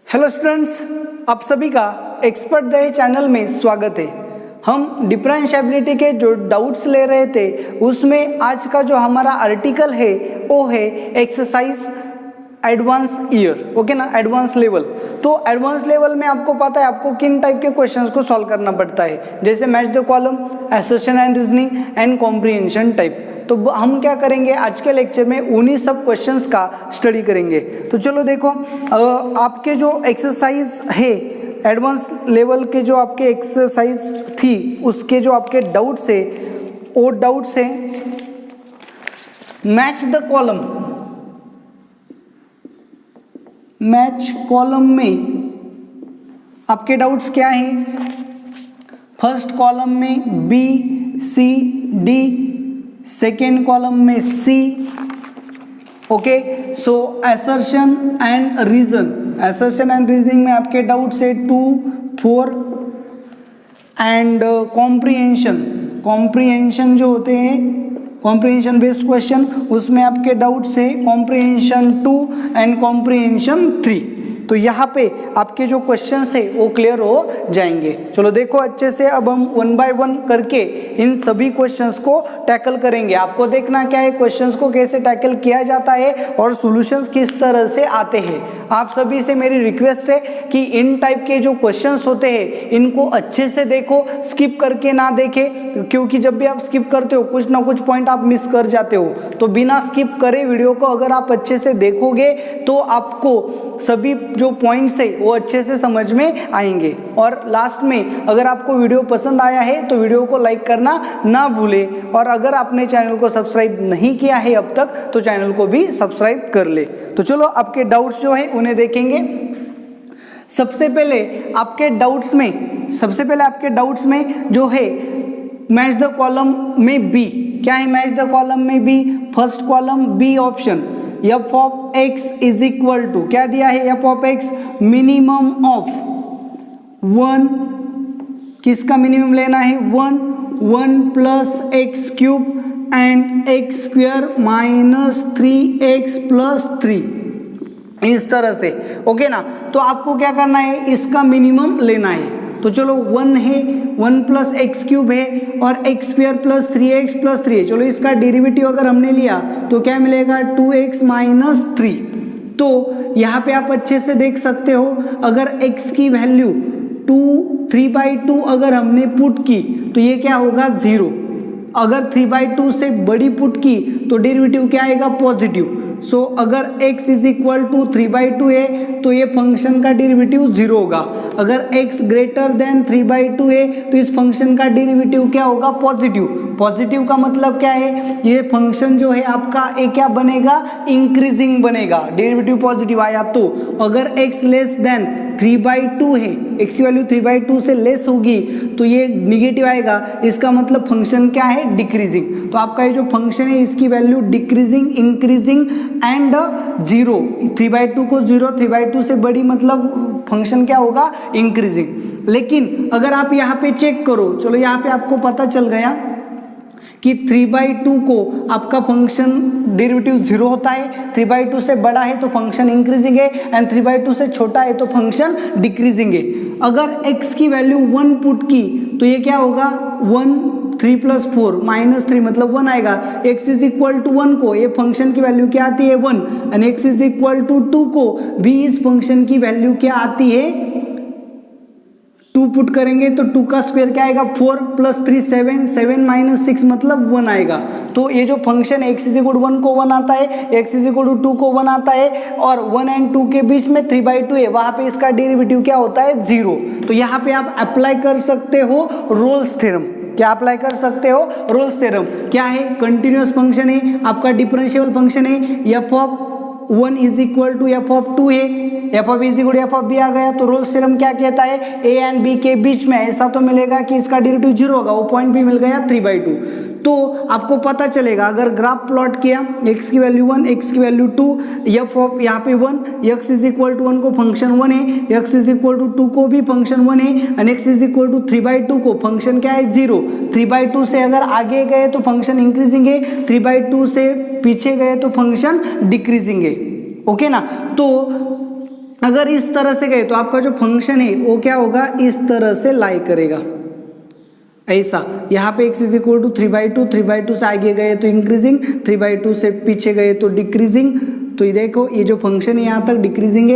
Hello students, आप सभी का एक्सपर्ट द चैनल में स्वागत है। हम डिफरेंशिएबिलिटी के जो डाउट्स ले रहे थे उसमें आज का जो हमारा आर्टिकल है वो है एक्सरसाइज एडवांस ईयर, ओके ना, एडवांस लेवल। तो एडवांस लेवल में आपको पता है आपको किन टाइप के क्वेश्चंस को सॉल्व करना पड़ता है, जैसे match the column, assertion and reasoning and comprehension type. तो हम क्या करेंगे आज के लेक्चर में उन्हीं सब क्वेश्चंस का स्टडी करेंगे। तो चलो देखो, आपके जो एक्सरसाइज है एडवांस लेवल के जो आपके एक्सरसाइज थी उसके जो आपके डाउट्स है वो डाउट्स है match the column. Match column में आपके डाउट्स क्या हैं? फर्स्ट कॉलम में B C D, second column में C, okay. So assertion and reason, assertion and reasoning में आपके डाउट्स है 2, 4 एंड कॉम्प्रिहेंशन। कॉम्प्रिहेंशन जो होते हैं कॉम्प्रिहेंशन बेस्ड क्वेश्चन, उसमें आपके डाउट्स है कॉम्प्रिहेंशन 2 एंड कॉम्प्रिहेंशन 3। तो यहाँ पे आपके जो क्वेश्चंस है वो क्लियर हो जाएंगे। चलो देखो अच्छे से, अब हम 1 बाय 1 करके इन सभी क्वेश्चंस को टैकल करेंगे। आपको देखना क्या है, क्वेश्चंस को कैसे टैकल किया जाता है और सॉल्यूशंस किस तरह से आते हैं। आप सभी से मेरी रिक्वेस्ट है कि इन टाइप के जो क्वेश्चंस होते हैं इनको अच्छे से देखो, स्किप करके ना देखें, क्योंकि जब भी आप स्किप करते हो कुछ ना कुछ पॉइंट आप मिस कर जाते हो। तो बिना स्किप करे वीडियो को अगर आप अच्छे से देखोगे तो आपको सभी जो पॉइंट्स है वो अच्छे से समझ में आएंगे। और लास्ट में अगर आपको वीडियो पसंद आया है तो वीडियो को लाइक करना ना भूलें, और अगर आपने चैनल को सब्सक्राइब नहीं किया है अब तक तो चैनल को भी सब्सक्राइब कर ले। तो चलो आपके डाउट्स जो है उन्हें देखेंगे। सबसे पहले आपके डाउट्स में जो है मैच द कॉलम में बी, क्या है मैच द कॉलम में B? First column B option, F of x is equal to, क्या दिया है F of X? Minimum of 1, किसका मिनिमम लेना है? 1 plus X cube and X square minus 3x plus 3, इस तरह से, ओके ना। तो आपको क्या करना है, इसका मिनिमम लेना है। तो चलो 1 है, 1 प्लस एक्स क्यूब है और x square plus 3x plus 3 है। चलो इसका डेरिवेटिव अगर हमने लिया तो क्या मिलेगा? 2x minus 3। तो यहाँ पे आप अच्छे से देख सकते हो, अगर x की वैल्यू 3/2 अगर हमने पुट की तो ये क्या होगा? 0। अगर 3/2 से बड़ी पुट की तो डेरिवेटिव क्या आएगा? पॉजिटिव। सो अगर x इज इक्वल टू 3/2 है तो ये फंक्शन का डेरिवेटिव 0 होगा। अगर x ग्रेटर देन 3/2 है तो इस फंक्शन का डेरिवेटिव क्या होगा? पॉजिटिव। पॉजिटिव का मतलब क्या है? ये फंक्शन जो है आपका ये क्या बनेगा? इंक्रीजिंग बनेगा। डेरिवेटिव पॉजिटिव आया तो अगर x लेस देन 3/2 है, x की वैल्यू 3/2 से लेस होगी तो ये निगेटिव आएगा। इसका मतलब फंक्शन क्या है? डिक्रीजिंग। तो आपका ये जो फंक्शन है इसकी वैल्यू डिक्रीजिंग, इंक्रीजिंग एंड 0। 3/2 को 0, 3/2 से बड़ी मतलब फंक्शन क्या होगा? इंक्रीजिंग। लेकिन अगर आप यहाँ पे चेक करो, चलो यहाँ पे आपको पता चल गया कि 3/2 को आपका फंक्शन डेरिवेटिव 0 होता है, 3/2 से बड़ा है तो फंक्शन इंक्रीजिंग है एंड 3/2 से छोटा है तो फंक्शन डिक्रीजिंग है। अगर x की वैल्यू 1 पुट की तो ये क्या होगा? 1, 3 प्लस 4 माइनस 3 मतलब 1 आएगा। x इज इक्वल टू 1 को, ये फंक्शन की वैल्यू क्या आती है? 1। And x is equal to 2 को भी इस फंक्शन की वैल्यू क्या आती है? 2 पुट करेंगे तो 2 का स्क्वायर क्या आएगा? 4 प्लस 3 7, 7 माइनस 6 मतलब 1 आएगा। तो ये जो function x is equal to 1 को 1 आता है, x इज इक्वल टू 2 को 1 आता है और 1 एंड 2 के बीच में 3/2 है, वहां पे इसका डेरिवेटिव क्या होता है? 0। तो यहाँ पे आप अप्लाई कर सकते हो रोल्स थ्योरम। क्या अप्लाई कर सकते हो? Rolle's theorem. क्या है? कंटिन्यूअस फंक्शन है, आपका डिफरेंशिएबल फंक्शन है, F of 1 is equal to F of 2 है, F of is equal to F of b आ गया। तो रोल्स थ्योरम क्या कहता है? ए एंड बी के बीच में ऐसा तो मिलेगा कि इसका डेरिवेटिव 0 होगा, वो पॉइंट भी मिल गया 3/2। तो आपको पता चलेगा अगर ग्राफ प्लॉट किया, x की वैल्यू 1, x की वैल्यू 2, एफ ऑफ यहाँ पे 1, x इज इक्वल टू 1 को फंक्शन 1 है, x इज इक्वल टू 2 को भी फंक्शन 1 है and x is equal to 3/2 को फंक्शन क्या है? 0। 3/2 से अगर आगे गए तो फंक्शन इंक्रीजिंग है, 3/2 से पीछे गए तो फंक्शन डिक्रीजिंग है, ओके ना। तो अगर इस तरह से गए तो आपका जो फंक्शन है वो क्या होगा, इस तरह से लाई करेगा ऐसा। यहाँ पे x इज इक्वल टू 3/2, 3/2 से आगे गए तो इंक्रीजिंग, 3/2 से पीछे गए तो डिक्रीजिंग। तो ये देखो ये जो फंक्शन है यहाँ तक डिक्रीजिंग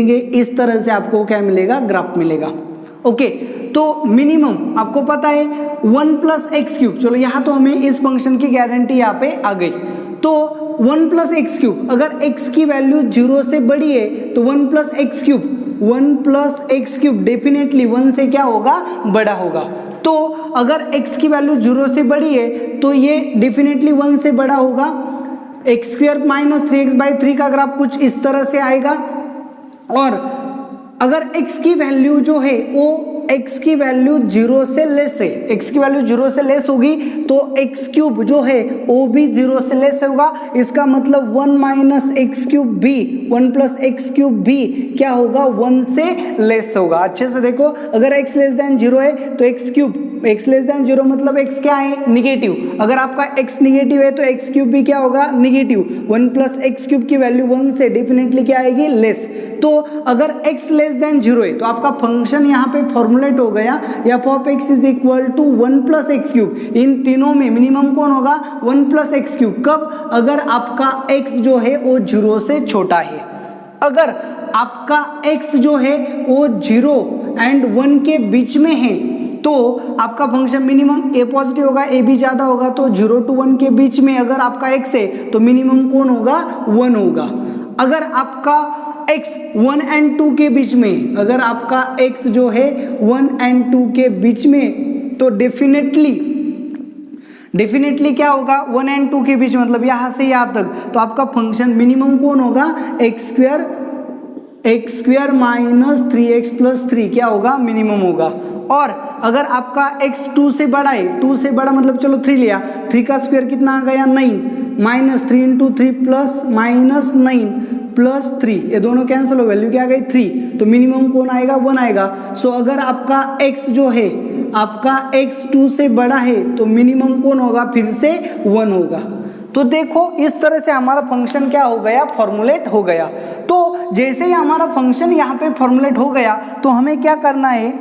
है, इस तरह से आपको क्या मिलेगा, ग्राफ मिलेगा। ओके, तो मिनिमम आपको पता है 1 + x³। चलो यहाँ तो हमें इस फंक्शन की गारंटी यहाँ पे आ गई। तो 1 + x³ अगर x की वैल्यू 0 से बड़ी है तो 1 + x³ डेफिनेटली 1 से क्या होगा, बड़ा होगा। तो अगर x की वैल्यू 0 से बड़ी है तो ये डेफिनेटली 1 से बड़ा होगा। x² - 3x/3 का ग्राफ कुछ इस तरह से आएगा। और अगर x की वैल्यू जो है वो x की वैल्यू 0 से लेस है, x की वैल्यू 0 से लेस होगी तो x³ जो है वो भी 0 से लेस होगा। इसका मतलब 1 - x³ भी, 1 + x³ भी क्या होगा, 1 से लेस होगा। अच्छे से देखो, अगर x < 0 है तो x³ x < 0 मतलब x क्या है, निगेटिव। अगर आपका x निगेटिव है तो x³ भी क्या होगा, निगेटिव। 1 + x³ की वैल्यू 1 से डेफिनेटली क्या आएगी, लेस। तो अगर x < 0 है तो आपका फंक्शन यहाँ पे फॉर्मुलेट हो गया f(x) = 1 + x³। इन तीनों में मिनिमम कौन होगा, 1 + x³। कब, अगर आपका x जो है वो 0 से छोटा है। अगर आपका x जो है वो 0 और 1 के बीच में है तो आपका फंक्शन मिनिमम a पॉजिटिव होगा, a भी ज्यादा होगा। तो 0 to 1 के बीच में अगर आपका x है तो मिनिमम कौन होगा, 1 होगा। अगर आपका x 1 और 2 के बीच में, अगर आपका x जो है 1 और 2 के बीच में तो डेफिनेटली क्या होगा, 1 और 2 के बीच, मतलब यहां से यहां तक। तो आपका फंक्शन मिनिमम कौन होगा, x² - 3x + 3 क्या होगा, मिनिमम होगा। और अगर आपका x 2 से बड़ा है, 2 से बड़ा मतलब चलो 3 लिया, 3 का स्क्वायर कितना आ गया, 9 - 3 × 3 + -9 + 3, ये दोनों कैंसिल हो, वैल्यू क्या आ गई, 3। तो मिनिमम कौन आएगा, 1 आएगा। सो अगर आपका x जो है, आपका x 2 से बड़ा है तो मिनिमम कौन होगा, फिर से 1 होगा। तो देखो इस तरह से हमारा फंक्शन क्या हो गया, फॉर्मुलेट हो गया। तो जैसे ही हमारा फंक्शन यहाँ पे फॉर्मुलेट हो गया तो हमें क्या करना है,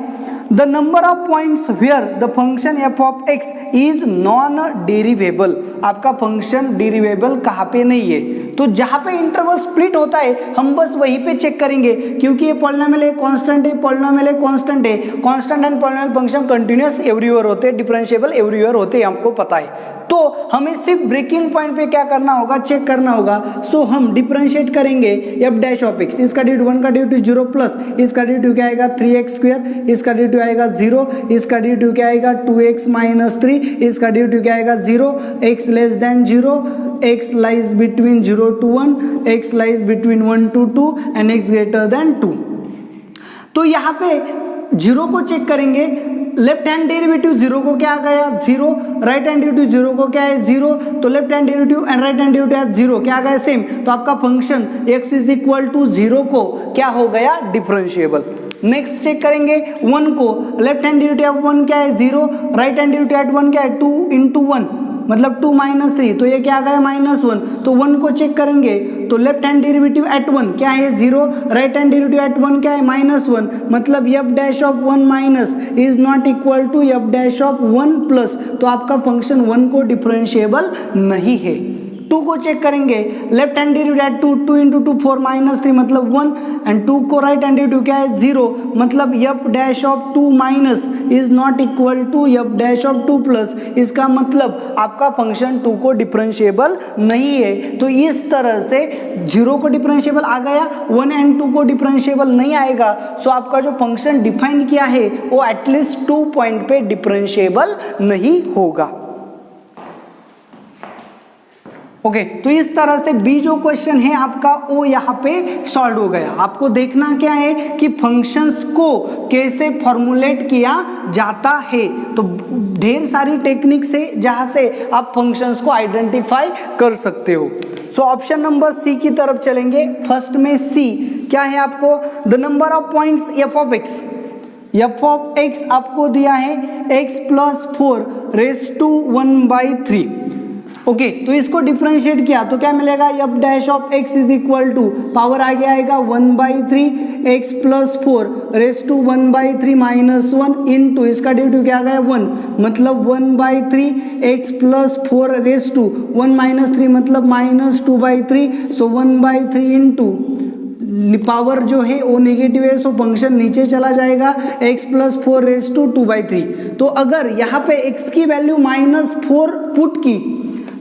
the number of points where the function f(x) is non derivable. आपका फंक्शन डेरिवेबल कहाँ पे नहीं है, तो जहाँ पे इंटरवल स्प्लिट होता है हम बस वहीं पे चेक करेंगे, क्योंकि ये पॉलिनोमियल है, कांस्टेंट है, पॉलिनोमियल है, कांस्टेंट है। Constant and polynomial function continuous everywhere होते हैं, डिफरेंशिएबल एवरीवेयर होते हैं, हमको पता है। तो हमें सिर्फ ब्रेकिंग पॉइंट पे क्या करना होगा, चेक करना होगा। सो हम डिफरेंशिएट करेंगे f'(x), इसका ड्यू 1 का ड्यू 0 प्लस इसका ड्यू क्या आएगा, 3x², इसका ड्यू आएगा 0, इसका ड्यू क्या आएगा, 2x - 3, इसका ड्यू क्या आएगा 0, x < 0, x lies between 0 to 1, x lies between 1 to 2 and x greater than 2। तो यहाँ पे 0 को चेक करेंगे, लेफ्ट हैंड डेरिवेटिव 0 को क्या आ गया, 0, राइट हैंड डेरिवेटिव 0 को क्या है, 0। तो left hand derivative and right hand derivative 0 क्या आ गया, सेम। तो आपका फंक्शन x = 0 को क्या हो गया, डिफरेंशिएबल। नेक्स्ट चेक करेंगे 1 को, लेफ्ट हैंड डेरिवेटिव 1 क्या है, 0, राइट हैंड डेरिवेटिव 1 क्या है, 2 × 1 मतलब 2 - 3, तो ये क्या आ गया, -1। तो 1 को चेक करेंगे तो लेफ्ट हैंड डेरिवेटिव एट 1 क्या है, 0, राइट हैंड डेरिवेटिव एट 1 क्या है, -1, मतलब f'(1 - is not equal to f'(1+)। तो आपका फंक्शन 1 को डिफरेंशिएबल नहीं है। 2 को चेक करेंगे, लेफ्ट हैंड डेरिवेटिव एट 2, 2 × 2 4 - 3 मतलब 1, एंड 2 को राइट हैंड डेरिवेटिव क्या है, 0, मतलब f'(2 - is not equal to f'(2+)। इसका मतलब आपका फंक्शन 2 को डिफरेंशिएबल नहीं है। तो इस तरह से 0 को डिफरेंशिएबल आ गया, 1 और 2 को डिफरेंशिएबल नहीं आएगा। सो आपका जो फंक्शन डिफाइन किया है वो एटलीस्ट 2 पॉइंट पे डिफरेंशिएबल नहीं होगा। ओके, तो इस तरह से बी जो क्वेश्चन है आपका वो यहाँ पे सॉल्व हो गया। आपको देखना क्या है कि फंक्शंस को कैसे फॉर्मुलेट किया जाता है। तो ढेर सारी टेक्निक्स है जहाँ से आप फंक्शंस को आइडेंटिफाई कर सकते हो। सो ऑप्शन नंबर सी की तरफ चलेंगे। फर्स्ट में सी क्या है, आपको the number of points f(x) आपको दिया है x + 4 raised to 1/3। ओके तो इसको डिफरेंशिएट किया तो क्या मिलेगा, F dash of x is equal to power आगे आएगा 1/3 X plus 4 raise to 1/3 minus 1 into इसका डेरिवेटिव क्या आ गया 1, मतलब 1/3 X plus 4 raise to 1 minus 3 मतलब माइनस 2/3, सो 1/3 इंटू पावर जो है वो नेगेटिव है, सो फंक्शन नीचे चला जाएगा x प्लस 4 रेस टू 2/3। तो अगर यहाँ पे x की वैल्यू -4 पुट की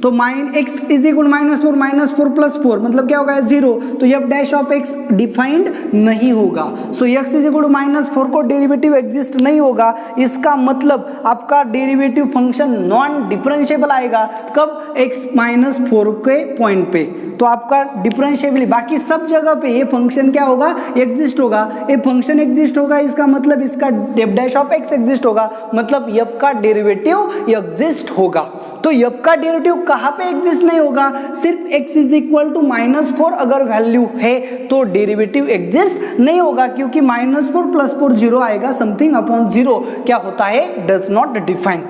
तो x इज इक्वल -4 प्लस 4 मतलब क्या होगा 0, तो F dash of x defined नहीं होगा। सो x इज इक्वल -4 को डेरिवेटिव एग्जिस्ट नहीं होगा, इसका मतलब आपका डेरिवेटिव फंक्शन नॉन डिफरेंशिएबल आएगा कब, x -4 के पॉइंट पे। तो आपका डिफरेंशिएबल बाकी सब जगह पे ये फंक्शन क्या होगा, एग्जिस्ट होगा। ये फंक्शन एग्जिस्ट होगा इसका मतलब इसका F dash of x exist होगा, मतलब एफ का डेरिवेटिव एग्जिस्ट होगा। तो एफ का डेरिवेटिव कहाँ पे एग्जिस्ट नहीं होगा, सिर्फ x इज इक्वल टू -4 अगर वैल्यू है तो डेरिवेटिव एग्जिस्ट नहीं होगा, क्योंकि -4 प्लस 4 0 आएगा, समथिंग अपॉन 0 क्या होता है, डज नॉट डिफाइंड।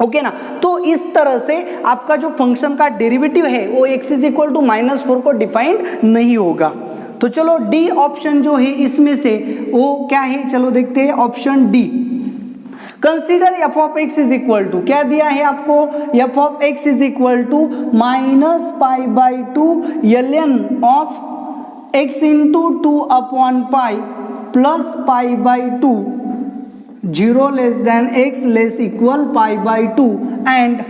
ओके ना। तो इस तरह से आपका जो फंक्शन का डेरिवेटिव है वो x इज इक्वल टू -4 को डिफाइंड नहीं होगा। तो चलो डी ऑप्शन जो है इसमें से वो क्या है, चलो देखते हैं option D. Consider F of x is equal to, क्या दिया है आपको, F of x is equal to -π/2 ln of x into 2/π plus π/2 0 less than x less equal π/2 and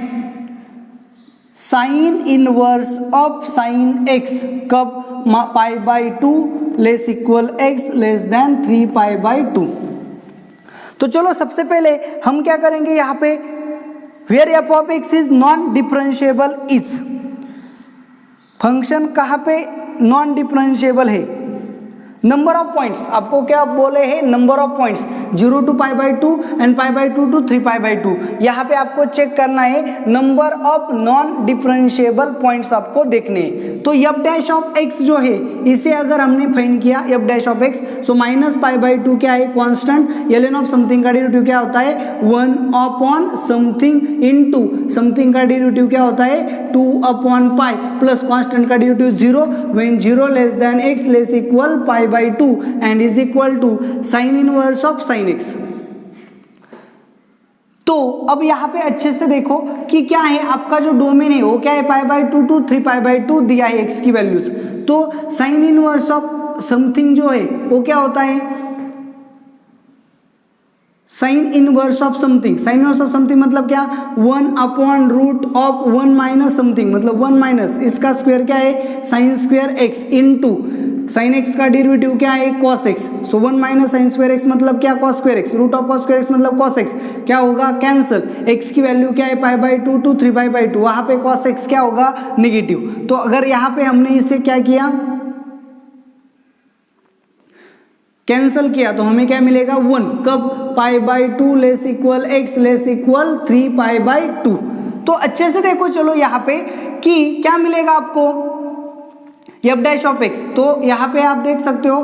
sine inverse of sine x कब, π/2 less equal x less than 3π/2। तो चलो सबसे पहले हम क्या करेंगे यहाँ पे, where F of x is non differentiable is, function कहाँ पे नॉन डिफरेंशिएबल है, नंबर ऑफ पॉइंट्स आपको क्या बोले हैं, number of points 0 to π/2 and π/2 to 3π/2। यहाँ पे आपको चेक करना है number of non differentiable points आपको देखने हैं। तो एफ डैश ऑफ एक्स जो है इसे अगर हमने फाइंड किया F dash of X, so -π/2 क्या है कांस्टेंट, ln ऑफ समथिंग का डेरिवेटिव क्या होता है 1/, समथिंग इनटू समथिंग का डेरिवेटिव क्या होता है 2/π प्लस कांस्टेंट का derivative 0 when 0 less than x less equal π/2 and is equal to sine inverse of sine x। तो अब यहाँ पे अच्छे से देखो कि क्या है आपका जो डोमेन है वो क्या है π/2 to 3π/2 दिया है x की वैल्यूज। तो साइन इनवर्स ऑफ समथिंग जो है वो क्या होता है, sine inverse of something, sign inverse of something मतलब क्या 1/√1 माइनस समथिंग मतलब 1 माइनस इसका स्क्वायर क्या है sine square x into sine x का डेरिवेटिव क्या है cos x, so 1 minus sine square x मतलब क्या cos square x, root of cos square x मतलब cos x क्या होगा कैंसल, x की वैल्यू क्या है π/2 to 3π/2, वहां पे cos x क्या होगा नेगेटिव। तो अगर यहाँ पे हमने इसे क्या किया कैंसल किया तो हमें क्या मिलेगा 1, कब π/2 less equal x less equal 3π/2। तो अच्छे से देखो चलो यहाँ पे कि क्या मिलेगा आपको एफ डैश ऑफ एक्स, तो यहाँ पे आप देख सकते हो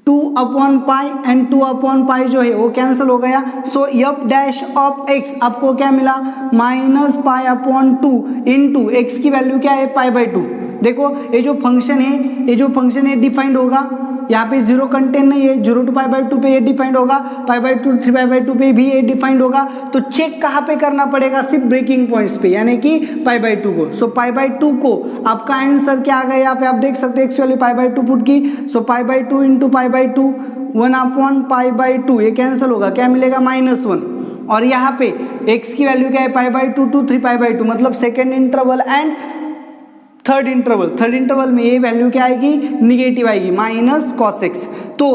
2/π एंड 2/π जो है वो कैंसिल हो गया। सो एफ डैश ऑफ एक्स आपको क्या मिला -π/2 इंटू एक्स की वैल्यू क्या है π/2। देखो ये जो फंक्शन है डिफाइंड होगा, यहाँ पे 0 कंटेंट नहीं है, 0 to π/2 पे ये डिफाइंड होगा, π/2 to 3π/2 पे भी ये डिफाइंड होगा। तो चेक कहाँ पे करना पड़ेगा, सिर्फ ब्रेकिंग पॉइंट्स पे यानी कि π/2 को। सो π/2 को आपका आंसर क्या आ गया, यहाँ पे आप देख सकते हो एक्स वैल्यू π/2 पुट की, सो π/2 इंटू π/2 1/π/2 ये कैंसिल होगा, क्या मिलेगा -1। और यहाँ पे x की वैल्यू क्या है π/2 to 3π/2 मतलब second interval and third interval में ये वैल्यू क्या आएगी निगेटिव आएगी -cos x। तो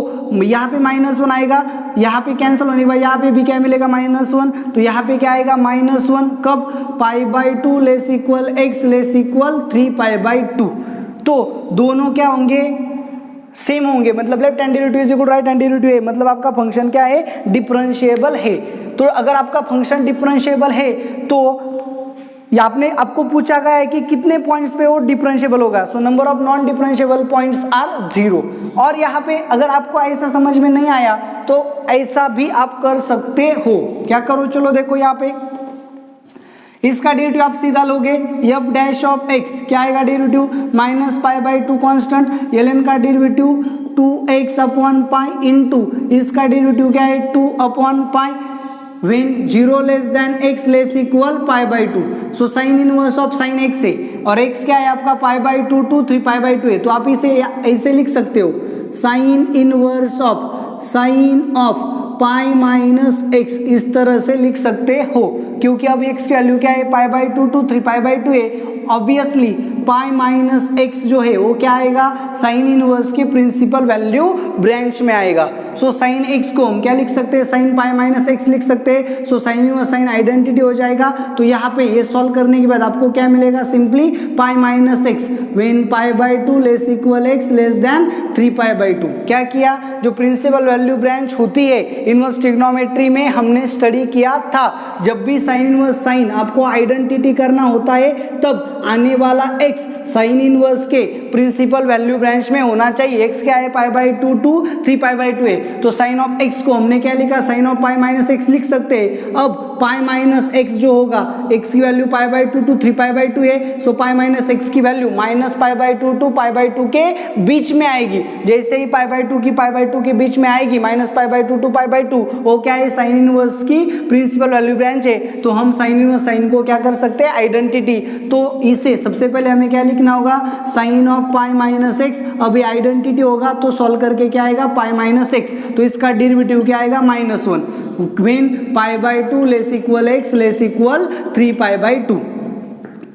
यहाँ पे -1 आएगा, यहाँ पे कैंसिल होने के बाद यहाँ पे भी क्या मिलेगा -1, तो यहाँ पे क्या आएगा -1 कब π/2 less equal x less equal 3π/2। तो दोनों क्या होंगे सेम होंगे, मतलब left hand derivative is equal right hand derivative है, मतलब आपका फंक्शन क्या है डिफरेंशिएबल है। तो अगर आपका फंक्शन डिफरेंशिएबल है तो आपने आपको पूछा गया है कि कितने पॉइंट्स पे वो डिफरेंशिएबल होगा, so number of non differentiable points are 0। और यहाँ पे अगर आपको ऐसा समझ में नहीं आया तो ऐसा भी आप कर सकते हो, क्या करो चलो देखो यहाँ पे इसका डेरिवेटिव आप सीधा लोगे, एफ डैश ऑफ एक्स क्या आएगा derivative minus pi by two constant, L का derivative 2x upon pi into इसका डेरिवेटिव क्या है 2 upon pi when 0 less than x less equal pi by 2, so sin inverse of sin x है और x क्या है आपका pi by 2 to 3 pi by 2 है, तो आप इसे ऐसे लिख सकते हो sin inverse of pi minus x, इस तरह से लिख सकते हो क्योंकि अब x की वैल्यू क्या है pi by 2 to 3 pi by 2 है। ऑब्वियसली पाई माइनस एक्स जो है वो क्या आएगा साइन इनवर्स के प्रिंसिपल वैल्यू ब्रांच में आएगा। सो साइन एक्स को हम क्या लिख सकते हैं साइन पाई माइनस एक्स लिख सकते हैं। So sine inverse sign identity हो जाएगा। तो यहाँ पे ये सॉल्व करने के बाद आपको क्या मिलेगा simply pi minus x when pi by 2 less equal x less then 3 pi by 2। क्या किया, जो प्रिंसिपल वैल्यू ब्रांच होती है इनवर्स ट्रिग्नोमेट्री में हमने स्टडी किया था, जब भी साइन इनवर्स साइन आपको आइडेंटिटी करना होता है तब आने वाला x साइन इनवर्स के प्रिंसिपल वैल्यू ब्रांच में होना चाहिए। x क्या है pi by 2 to 3 pi by 2 है, तो साइन ऑफ x को हमने क्या लिखा sine of pi minus X लिख सकते हैं। अब पाई माइनस एक्स जो होगा x की value pi by 2 to 3 pi by 2 है, सो पाई माइनस एक्स की value minus pi by 2 to pi by 2 के बीच में आएगी। जैसे ही पाई बाई 2 की पाई बाई 2 के बीच में आएगी minus pi by 2 to pi by 2, वो क्या है साइन इनवर्स की प्रिंसिपल वैल्यू ब्रांच है। तो हम साइन इनवर्स साइन को क्या कर सकते हैं आइडेंटिटी, तो इसे सबसे पहले हमें क्या लिखना होगा sine of pi minus X. अभी आइडेंटिटी होगा तो सॉल्व करके क्या आएगा पाई माइनस एक्स, तो इसका डेरिवेटिव क्या आएगा -1 when pi by 2 less equal x less equal 3 pi by 2।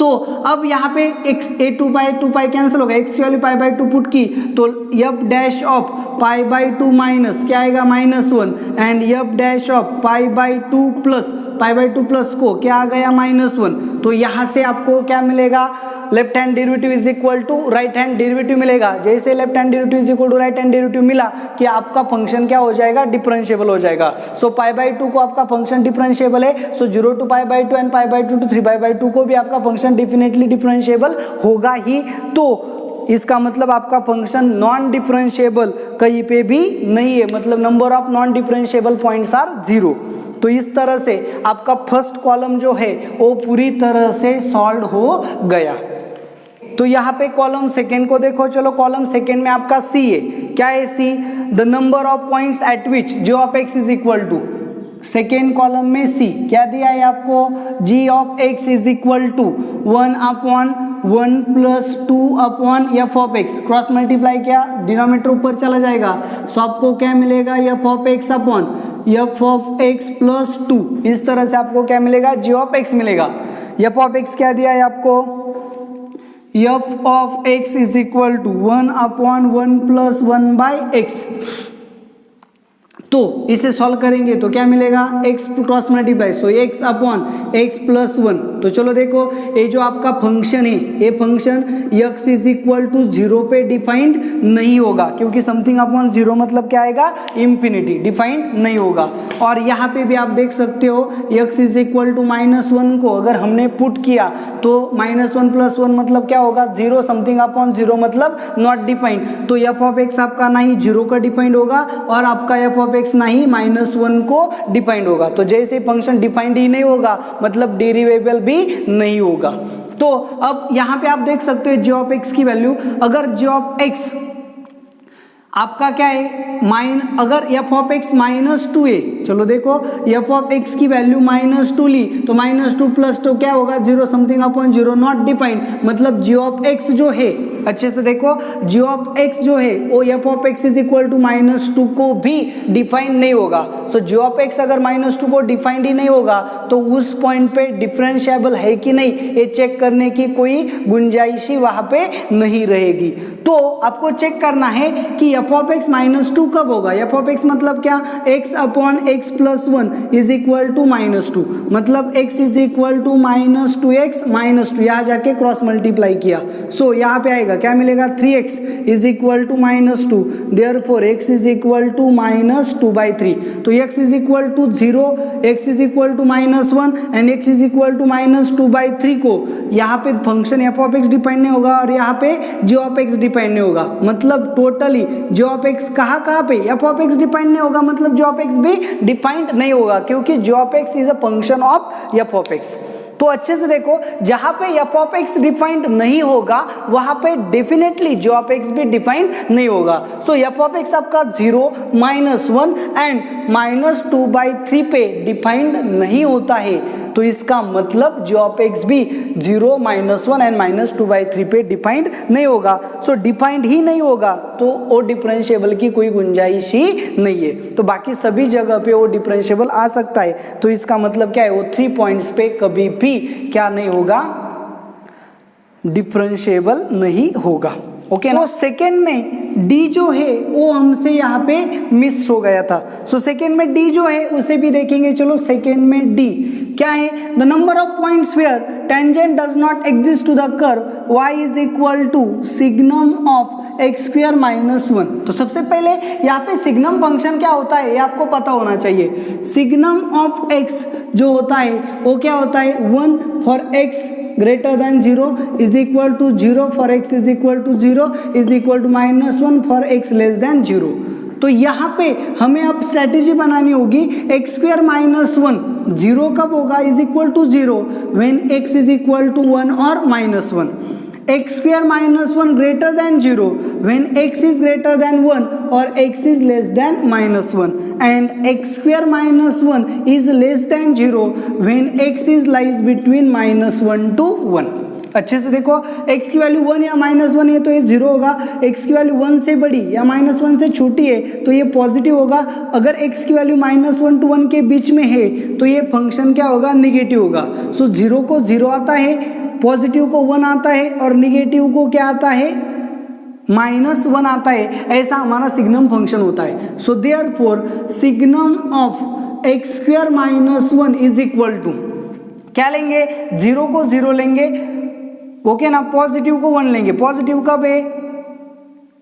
तो अब यहाँ पे x a 2 by 2 pi cancel होगा, x की वैल्यू पाई बाई 2 पुट की तो F dash of pi by 2 minus क्या आएगा -1 and F dash of pi by 2 plus pi by 2 plus को क्या आ गया -1। तो यहाँ से आपको क्या मिलेगा left hand derivative is equal to right hand derivative मिलेगा। जैसे left hand derivative is equal to right hand derivative मिला कि आपका फंक्शन क्या हो जाएगा डिफरेंशिएबल हो जाएगा। सो पाई बाई 2 को आपका फंक्शन डिफरेंशिएबल है, so 0 to pi by 2 and pi by 2 to 3 pi by 2 को भी आपका फंक्शन डेफिनेटली डिफरेंशिएबल होगा ही। तो इसका मतलब आपका फंक्शन नॉन डिफरेंशिएबल कहीं पे भी नहीं है, मतलब number of non differentiable points are 0। तो इस तरह से आपका फर्स्ट कॉलम जो है वो पूरी तरह से सॉल्व हो गया। तो यहाँ पे कॉलम सेकेंड को देखो, चलो कॉलम सेकेंड में आपका सी है। क्या है C, the number of points at which G of x is equal to, second column में सी क्या दिया है आपको G of x is equal to 1 upon 1 plus 2 upon F of X, cross multiply किया डिनोमिनेटर ऊपर चला जाएगा, so आपको क्या मिलेगा F of x upon F of x plus 2। इस तरह से आपको क्या मिलेगा जी ऑफ एक्स मिलेगा। एफ ऑफ एक्स क्या दिया है आपको F of x is equal to 1 upon 1 plus 1 by X. तो इसे सॉल्व करेंगे तो क्या मिलेगा x cross multiply, so x upon x plus 1। तो चलो देखो ये जो आपका फंक्शन है ये function x is equal to 0 पे डिफाइंड नहीं होगा, क्योंकि समथिंग अपॉन 0 मतलब क्या आएगा इंफिनिटी, डिफाइंड नहीं होगा। और यहाँ पे भी आप देख सकते हो x इज इक्वल टू -1 को अगर हमने पुट किया तो -1 प्लस 1 मतलब क्या होगा 0, समथिंग अपॉन 0 मतलब नॉट डिफाइंड। तो f ऑफ x आपका ना ही 0 का डिफाइंड होगा और आपका f ऑफ x ना ही -1 को डिफाइंड होगा। तो जैसे फंक्शन डिफाइंड ही नहीं होगा मतलब डेरिवेबल भी नहीं होगा। तो अब यहाँ पे आप देख सकते हो जी ऑफ एक्स की वैल्यू, अगर जी ऑफ एक्स आपका क्या है अगर एफ ऑफ एक्स -2 है, चलो देखो एफ ऑफ एक्स की वैल्यू -2 ली तो -2 प्लस 2 क्या होगा 0, समथिंग अपॉन 0 नॉट डिफाइंड, मतलब जी ऑफ एक्स जो है अच्छे से देखो जी ऑफ एक्स जो है वो F of x is equal to -2 को भी डिफाइंड नहीं होगा। सो जी ऑफ एक्स अगर -2 को डिफाइंड ही नहीं होगा तो उस पॉइंट पे डिफरेंशिएबल है कि नहीं ये चेक करने की कोई गुंजाइश ही वहां पे नहीं रहेगी। तो आपको चेक करना है कि एफ ऑफ एक्स -2 कब होगा। एफ ऑफ एक्स मतलब क्या x upon x plus 1 is equal to -2, मतलब x is equal to -2x -2, यहाँ जाके क्रॉस मल्टीप्लाई किया सो यहाँ पे आएगा क्या मिलेगा 3x is equal to -2, therefore x is equal to -2/3। तो x is equal to 0, x is equal to -1 and x is equal to -2/3 को यहाँ पे function f of x depend नहीं होगा और यहाँ पे g ऑफ x डिपेंड नहीं होगा, मतलब टोटली जी ऑफ एक्स कहाँ पे एफ ऑफ एक्स डिफाइंड नहीं होगा, मतलब जी ऑफ एक्स भी डिफाइंड नहीं होगा क्योंकि G of x is a function of F of X. तो अच्छे से देखो, जहां पे एफ ऑफ एक्स डिफाइंड नहीं होगा वहां पे डेफिनेटली जी ऑफ एक्स भी डिफाइंड नहीं होगा। सो एफ ऑफ एक्स आपका 0, -1 एंड -2/3 पे डिफाइंड नहीं होता है, तो इसका मतलब जी ऑफ एक्स भी 0, -1 एंड -2/3 पे डिफाइंड नहीं होगा। सो डिफाइंड ही नहीं होगा तो वो डिफरेंशिएबल की कोई गुंजाइश ही नहीं है। तो बाकी सभी जगह पे वो डिफरेंशिएबल आ सकता है, तो इसका मतलब क्या है, वो 3 पॉइंट्स पे कभी भी क्या नहीं होगा, डिफरेंशिएबल नहीं होगा। ओके ना। तो सेकेंड में डी जो है वो हमसे यहाँ पे मिस हो गया था। सो सेकेंड में डी जो है उसे भी देखेंगे। चलो सेकेंड में डी क्या है, the number of points where tangent does not exist to the curve y is equal to signum of X square -1। तो सबसे पहले यहाँ पे सिग्नम फंक्शन क्या होता है ये आपको पता होना चाहिए। सिग्नम ऑफ एक्स जो होता है वो क्या होता है, 1 for X greater than 0 is equal to 0 for X is equal to 0 is equal to -1 for X less than 0। तो यहाँ पे हमें अब स्ट्रेटेजी बनानी होगी, एक्स स्क्वायर -1 0 कब होगा, is equal to 0 when X is equal to 1 और -1। X square -1 greater than 0 when X is greater than 1 और X is less than -1 and X square -1 is less than 0 when X is lies between -1 to 1। अच्छे से देखो, x की value 1 या -1 है तो ये 0 होगा, x की वैल्यू 1 से बड़ी या -1 से छोटी है तो ये पॉजिटिव होगा। अगर x की वैल्यू -1 to 1 के बीच में है तो ये फंक्शन क्या होगा, निगेटिव होगा। सो 0 को 0 आता है, पॉजिटिव को 1 आता है और निगेटिव को क्या आता है, -1 आता है। ऐसा हमारा सिग्नम फंक्शन होता है। So therefore signum of X square -1 is equal to क्या लेंगे, 0 को 0 लेंगे, ओके ना, पॉजिटिव को 1 लेंगे। पॉजिटिव कब है,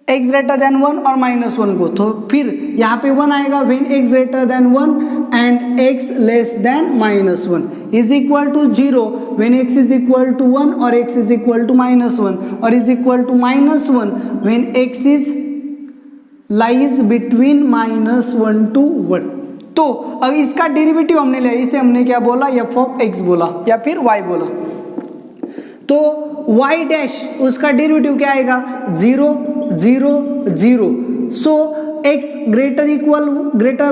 x ग्रेटर देन 1 और -1 को, तो फिर यहाँ पे 1 आएगा when x greater than 1 and x less than -1 is equal to 0 when x is equal to 1 और x इज इक्वल टू -1 और is equal to -1 when x is lies between -1 to 1। तो अगर इसका डेरिवेटिव हमने लिया, इसे हमने क्या बोला, f ऑफ x बोला या फिर y बोला। तो y डैश उसका डेरिवेटिव क्या आएगा, 0 0 0। So x greater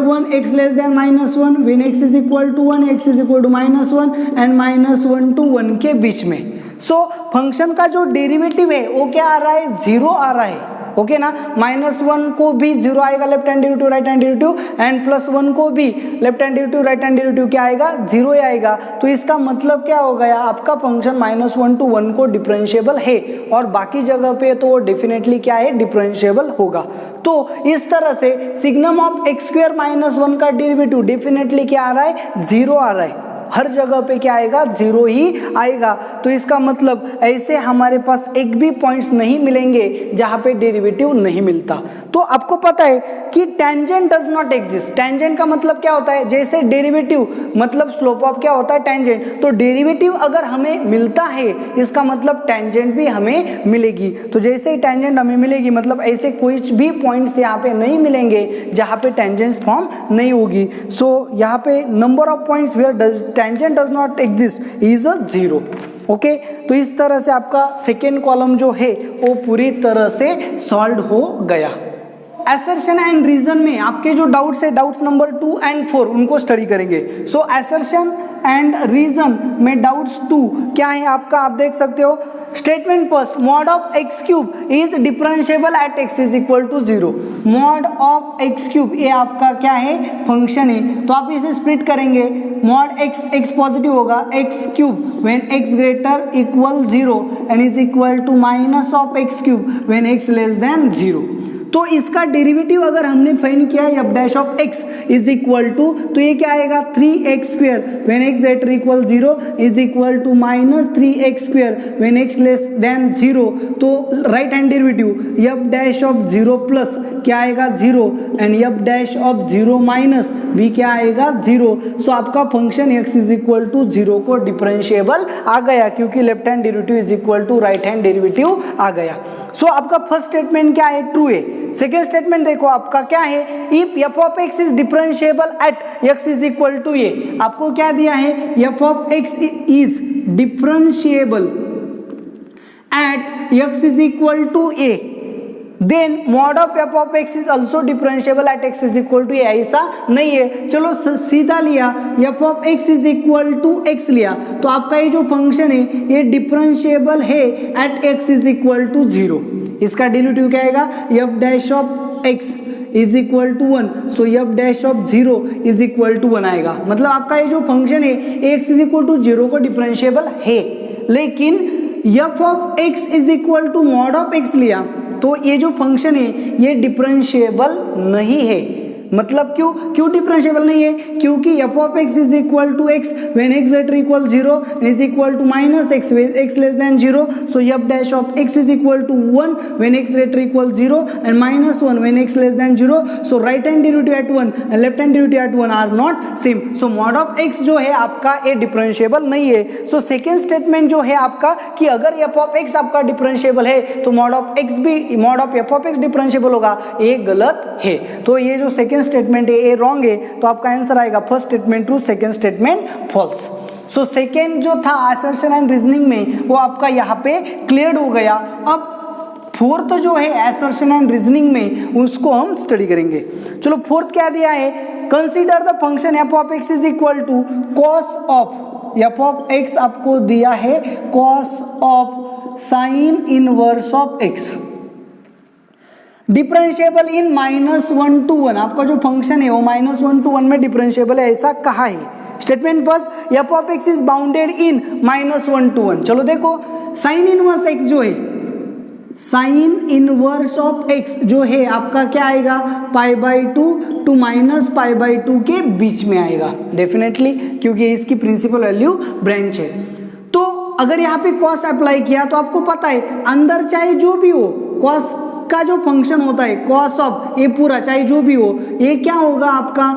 1 x less than -1 when x is equal to 1 x is equal to -1 and -1 to 1 के बीच में। सो फंक्शन का जो डेरिवेटिव है वो क्या आ रहा है, 0 आ रहा है। ओके ना, -1 को भी 0 आएगा left hand derivative right hand derivative and +1 को भी left hand derivative right hand derivative क्या आएगा, 0 ही आएगा। तो इसका मतलब क्या हो गया, आपका फंक्शन -1 to 1 को डिफरेंशिएबल है और बाकी जगह पे तो वो डेफिनेटली क्या है, डिफरेंशिएबल होगा। तो इस तरह से सिग्नम ऑफ एक्स स्क्वायर -1 का डेरिवेटिव डेफिनेटली क्या आ रहा है, 0 आ रहा है। हर जगह पे क्या आएगा, 0 ही आएगा। तो इसका मतलब ऐसे हमारे पास एक भी पॉइंट्स नहीं मिलेंगे जहां पे डेरिवेटिव नहीं मिलता। तो आपको पता है कि tangent does not exist. Tangent का मतलब क्या होता है, जैसे डेरिवेटिव मतलब स्लोप ऑफ क्या होता है, टेंजेंट। तो डेरिवेटिव अगर हमें मिलता है इसका मतलब टेंजेंट भी हमें मिलेगी। तो जैसे ही टेंजेंट हमें मिलेगी मतलब ऐसे कोई भी पॉइंट्स यहाँ पे नहीं मिलेंगे जहाँ पे टेंजेंट्स फॉर्म नहीं होगी। सो यहाँ पे number of points where tangent does not exist is 0। Okay, तो इस तरह से आपका सेकेंड कॉलम जो है वो पूरी तरह से सॉल्व हो गया। असर्शन एंड रीजन में आपके जो डाउट्स है, डाउट्स नंबर 2 and 4 उनको स्टडी करेंगे। सो असर्शन एंड रीजन में डाउट्स 2 क्या है आपका, आप देख सकते हो। Statement first, mod of X cube is differentiable at X is equal to 0। Mod of X cube ये आपका क्या है, फंक्शन है। तो आप इसे स्प्लिट करेंगे, मॉड एक्स, एक्स पॉजिटिव होगा, X cube when x greater equal 0 and is equal to minus of X cube when x less than 0। तो इसका डेरिवेटिव अगर हमने फाइंड किया F dash of x is equal to, तो ये क्या आएगा, 3x square when x greater equal 0 is equal to -3x square when x less than 0। तो right hand derivative F dash of 0 plus क्या आएगा 0 and F dash of 0 minus भी क्या आएगा 0। सो आपका function x is equal to 0 को differentiable आ गया क्योंकि left hand derivative is equal to right hand derivative आ गया। सो आपका फर्स्ट स्टेटमेंट क्या है, ट्रू है। सेकेंड स्टेटमेंट देखो आपका क्या है, if F of x is differentiable at X is equal to A, आपको क्या दिया है, F of x is differentiable at X is equal to A, then mod of F of x is also differentiable at X is equal to A, ऐसा नहीं है। चलो सीधा लिया, F of x is equal to X लिया, तो आपका ये जो फंक्शन है ये डिफरेंशिएबल है at X is equal to 0। इसका डेरिवेटिव क्या आएगा, F dash of x is equal to 1, so F dash of 0 is equal to 1 आएगा। मतलब आपका ये जो फंक्शन है एक्स इज इक्वल टू 0 को डिफरेंशिएबल है, लेकिन f of x is equal to mod of x लिया तो ये जो फंक्शन है ये डिफरेंशिएबल नहीं है। मतलब क्यों डिफरेंशिएबल नहीं है, क्योंकि f of x is equal to x when x greater equal 0 is equal to minus x when x less than 0, so F dash of x is equal to 1 when x greater equal 0 and minus 1 when x less than 0, so right hand derivative at 1 and left hand derivative at 1 are not same, so mod of x जो है आपका ये differentiable नहीं है। So second statement जो है आपका कि अगर एफ ऑफ एक्स आपका डिफरेंशिएबल है तो मॉड ऑफ एक्स भी mod of F of x differentiable होगा, ये गलत है। तो ये जो सेकेंड स्टेटमेंट है ये रॉन्ग है, तो आपका आंसर आएगा first statement true, second statement false. So second जो था असर्शन एंड रीजनिंग में वो आपका यहाँ पे क्लियर हो गया। अब फोर्थ जो है असर्शन एंड रीजनिंग में उसको हम स्टडी करेंगे। चलो फोर्थ क्या दिया है, consider the function f of x is equal to cos of, F of x आपको दिया है cos of sine inverse of x, differentiable in -1 to 1, आपका जो फंक्शन है वो -1 to 1 में डिफरेंशिएबल है, ऐसा कहा है। स्टेटमेंट बस F of x is bounded in -1 to 1। चलो देखो साइन इनवर्स एक्स जो है, साइन इनवर्स ऑफ एक्स जो है आपका क्या आएगा, π/2 टू -π/2 के बीच में आएगा डेफिनेटली, क्योंकि इसकी प्रिंसिपल वैल्यू ब्रांच है। तो अगर यहाँ पे कॉस अप्लाई किया तो आपको पता है अंदर चाहे जो भी हो कॉस का जो फंक्शन होता है कॉस ऑफ ये पूरा चाहे जो भी हो ये क्या होगा आपका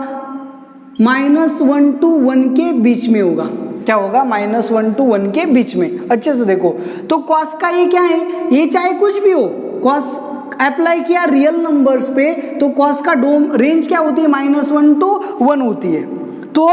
-1 to 1 के बीच में होगा। क्या होगा, -1 to 1 के बीच में। अच्छे से देखो तो कॉस का ये क्या है, ये चाहे कुछ भी हो, कॉस अप्लाई किया रियल नंबर्स पे तो कॉस का डोम रेंज क्या होती है, -1 to 1 होती है। तो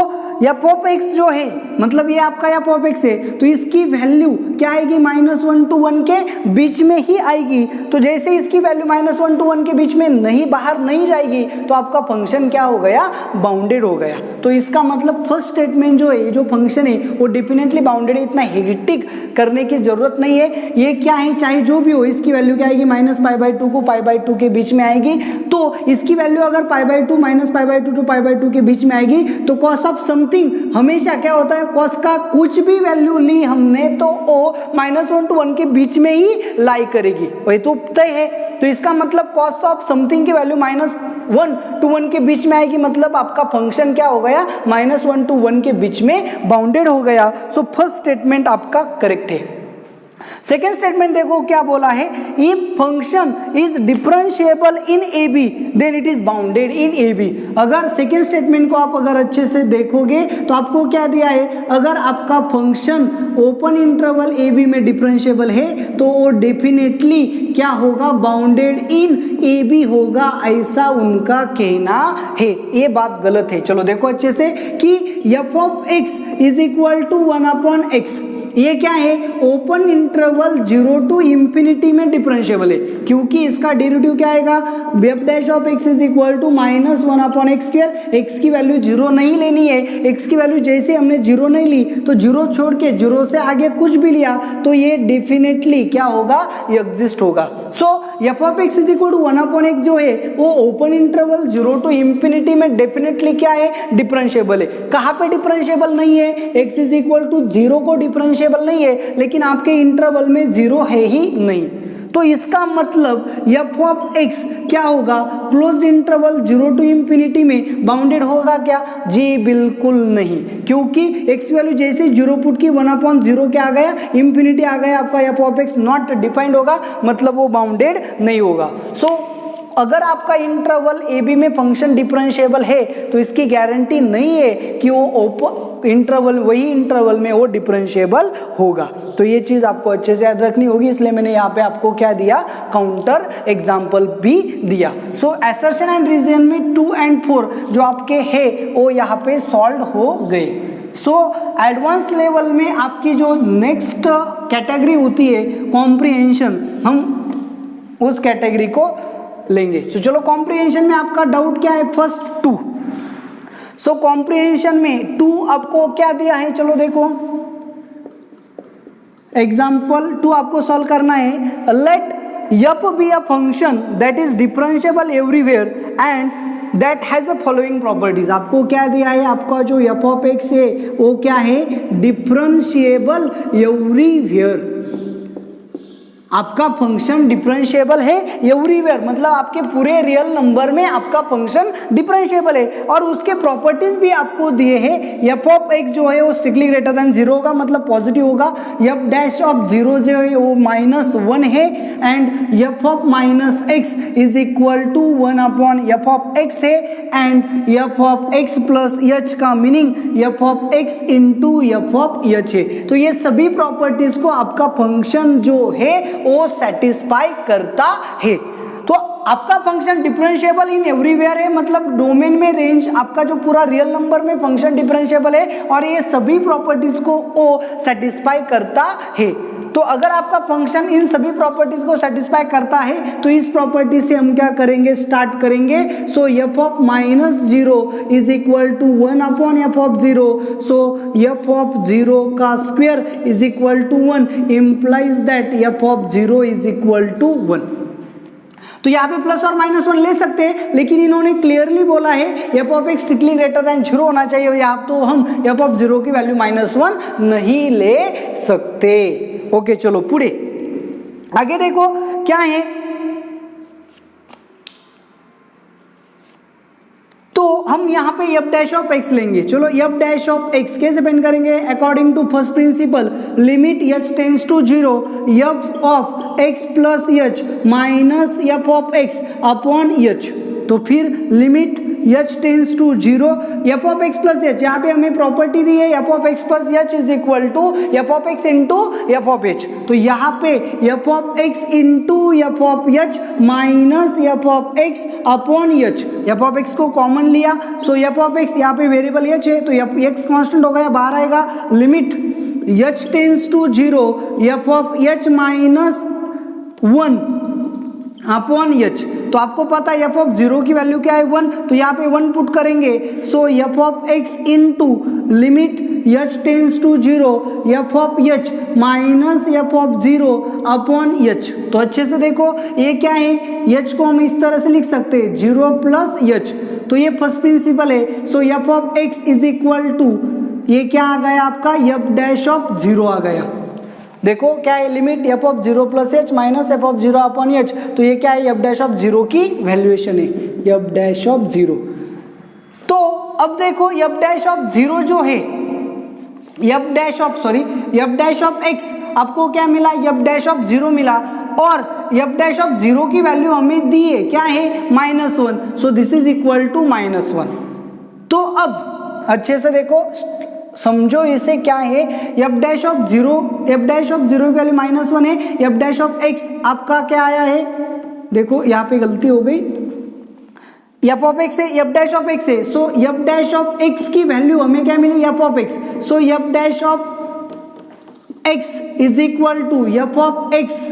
एफ ऑफ एक्स जो है मतलब ये आपका एफ ऑफ एक्स है तो इसकी वैल्यू क्या आएगी, -1 to 1 के बीच में ही आएगी। तो जैसे इसकी वैल्यू -1 to 1 के बीच में नहीं बाहर नहीं जाएगी तो आपका फंक्शन क्या हो गया, बाउंडेड हो गया। तो इसका मतलब फर्स्ट स्टेटमेंट जो है, जो फंक्शन है वो डेफिनेटली बाउंडेड है, इतना हेक्टिक करने की जरूरत नहीं है। ये क्या है, चाहे जो भी हो इसकी वैल्यू क्या आएगी, -π/2 को π/2 के बीच में आएगी। तो इसकी वैल्यू अगर π/2 -π/2 टू π/2 के बीच में आएगी तो कॉस ऑफ समथिंग हमेशा क्या होता है, कॉस का कुछ भी वैल्यू ली हमने तो वो -1 to 1 के बीच में ही लाई करेगी, वही तो तय है। तो इसका मतलब कॉस ऑफ समथिंग की वैल्यू -1 to 1 के बीच में आएगी, मतलब आपका फंक्शन क्या हो गया, -1 to 1 के बीच में बाउंडेड हो गया। सो फर्स्ट स्टेटमेंट आपका करेक्ट है। सेकेंड स्टेटमेंट देखो क्या बोला है, if function is differentiable in A B then it is bounded in A B. अगर सेकेंड स्टेटमेंट को आप अगर अच्छे से देखोगे तो आपको क्या दिया है, अगर आपका function open interval A B में डिफरेंशिएबल है तो वो डेफिनेटली क्या होगा, बाउंडेड इन ए बी होगा, ऐसा उनका कहना है। ये बात गलत है। चलो देखो अच्छे से कि f of x is equal to 1/x, ये क्या है, ओपन इंटरवल 0 to ∞ में डिफरेंशिएबल है, क्योंकि इसका डेरिवेटिव क्या आएगा, F dash of x is equal to -1/x²। X की वैल्यू 0 नहीं लेनी है, एक्स की वैल्यू जैसे हमने 0 नहीं ली तो 0 छोड़ के 0 से आगे कुछ भी लिया तो ये डेफिनेटली क्या होगा, एग्जिस्ट होगा। So F of x is equal to 1/x जो है वो ओपन इंटरवल 0 to ∞ में डेफिनेटली क्या है, डिफरेंशिएबल है। कहाँ पे डिफरेंशिएबल नहीं है, एक्स इज इक्वल टू 0 को डिफरेंशिएबल नहीं है, लेकिन आपके इंटरवल में 0 है ही नहीं। तो इसका मतलब एफ ऑफ एक्स क्या होगा, क्लोज्ड इंटरवल 0 to ∞ में बाउंडेड होगा क्या, जी बिल्कुल नहीं, क्योंकि एक्स वैल्यू जैसे 0 पुट की 1/0 क्या आ गया, ∞ आ गया, आपका f of x not defined होगा, मतलब वो बाउंडेड नहीं होगा। सो अगर आपका इंटरवल ए बी में फंक्शन डिफरेंशिएबल है तो इसकी गारंटी नहीं है कि वो इंटरवल वही इंटरवल में वो डिफरेंशिएबल होगा। तो ये चीज़ आपको अच्छे से याद रखनी होगी, इसलिए मैंने यहाँ पे आपको क्या दिया, काउंटर एग्जाम्पल भी दिया। सो असर्शन एंड रीजन में 2 and 4 जो आपके है वो यहाँ पे सॉल्व हो गए। सो एडवांस लेवल में आपकी जो नेक्स्ट कैटेगरी होती है कॉम्प्रिहेंशन, हम उस कैटेगरी को लेंगे। तो चलो कॉम्प्रिहेंशन में आपका डाउट क्या है, फर्स्ट 2। सो कॉम्प्रिहेंशन में 2 आपको क्या दिया है, चलो देखो एग्जाम्पल 2 आपको सॉल्व करना है। Let f be a function that is differentiable everywhere and that has a following properties. आपको क्या दिया है, आपका जो f ऑफ x है वो क्या है, डिफरेंशिएबल एवरीवेयर। आपका फंक्शन डिफरेंशिएबल है एवरीवेयर, मतलब आपके पूरे रियल नंबर में आपका फंक्शन डिफरेंशिएबल है। और उसके प्रॉपर्टीज भी आपको दिए हैं। एफ ऑफ एक्स जो है वो स्ट्रिक्टली ग्रेटर देन 0 होगा, मतलब पॉजिटिव होगा। एफ डैश ऑफ 0 जो है वो -1 है and F of minus X is equal to 1 upon F of X है and F of x plus H का meaning F of x into F of H है। तो ये सभी प्रॉपर्टीज को आपका फंक्शन जो है वो सेटिस्फाई करता है। तो आपका फंक्शन डिफरेंशिएबल इन एवरीवेयर है, मतलब डोमेन में रेंज आपका जो पूरा रियल नंबर में फंक्शन डिफरेंशिएबल है और ये सभी प्रॉपर्टीज को वो सेटिस्फाई करता है। तो अगर आपका फंक्शन इन सभी प्रॉपर्टीज को सेटिस्फाई करता है तो इस प्रॉपर्टी से हम क्या करेंगे, स्टार्ट करेंगे। So F of -0 is equal to 1 upon F of 0। So F of 0 का square is equal to 1 implies that F of 0 is equal to 1। तो यहाँ पे प्लस और -1 ले सकते हैं, लेकिन इन्होंने क्लियरली बोला है F of x strictly greater than 0 होना चाहिए। यहाँ तो हम एफ ऑफ 0 की वैल्यू -1 नहीं ले सकते। ओके चलो पुढे आगे देखो क्या है। तो हम यहाँ पे एफ डैश ऑफ एक्स लेंगे। चलो एफ डैश ऑफ एक्स कैसे फाइंड करेंगे, according to first principle limit H tends to 0 F of x plus h minus F of x upon H. तो फिर limit H tends to 0 F of x plus h, यहाँ पे हमें property दी है F of x plus h is equal to F of x into F of h. तो यहाँ पे f of x into F of H minus F of x upon H, F of x को common लिया। सो F of x यहाँ पे variable H है तो x constant होगा, बाहर आएगा। Limit H tends to 0 F of H minus 1 upon H. तो आपको पता है एफ ऑफ 0 की वैल्यू क्या है 1, तो यहाँ पे 1 पुट करेंगे। So F of x into limit H tends to 0 F of H minus F of 0 upon H. तो अच्छे से देखो ये क्या है, एच को हम इस तरह से लिख सकते हैं 0 प्लस एच। तो ये फर्स्ट प्रिंसिपल है। So F of x is equal to ये क्या आ गया आपका, एफ डैश ऑफ 0 आ गया। देखो क्या है, limit F of 0 plus h minus F of 0 upon H. तो ये क्या है, एफ डैश ऑफ 0 की वैल्यूएशन है, एफ डैश ऑफ 0। तो अब देखो एफ डैश ऑफ 0 जो है, एफ डैश ऑफ एक्स आपको क्या मिला, एफ डैश ऑफ 0 मिला और एफ डैश ऑफ 0 की वैल्यू हमें दी है क्या है, -1। So this is equal to -1। तो अब अच्छे से देखो समझो इसे क्या है, एफ डैश ऑफ 0 की वैल्यू -1 है। एफ डैश ऑफ एक्स आपका क्या आया है, देखो यहाँ पे गलती हो गई, एफ ऑफ एक्स है, एफ डैश ऑफ एक्स है। So F dash of x की वैल्यू हमें क्या मिली, F of X. So F dash of x is equal to F of x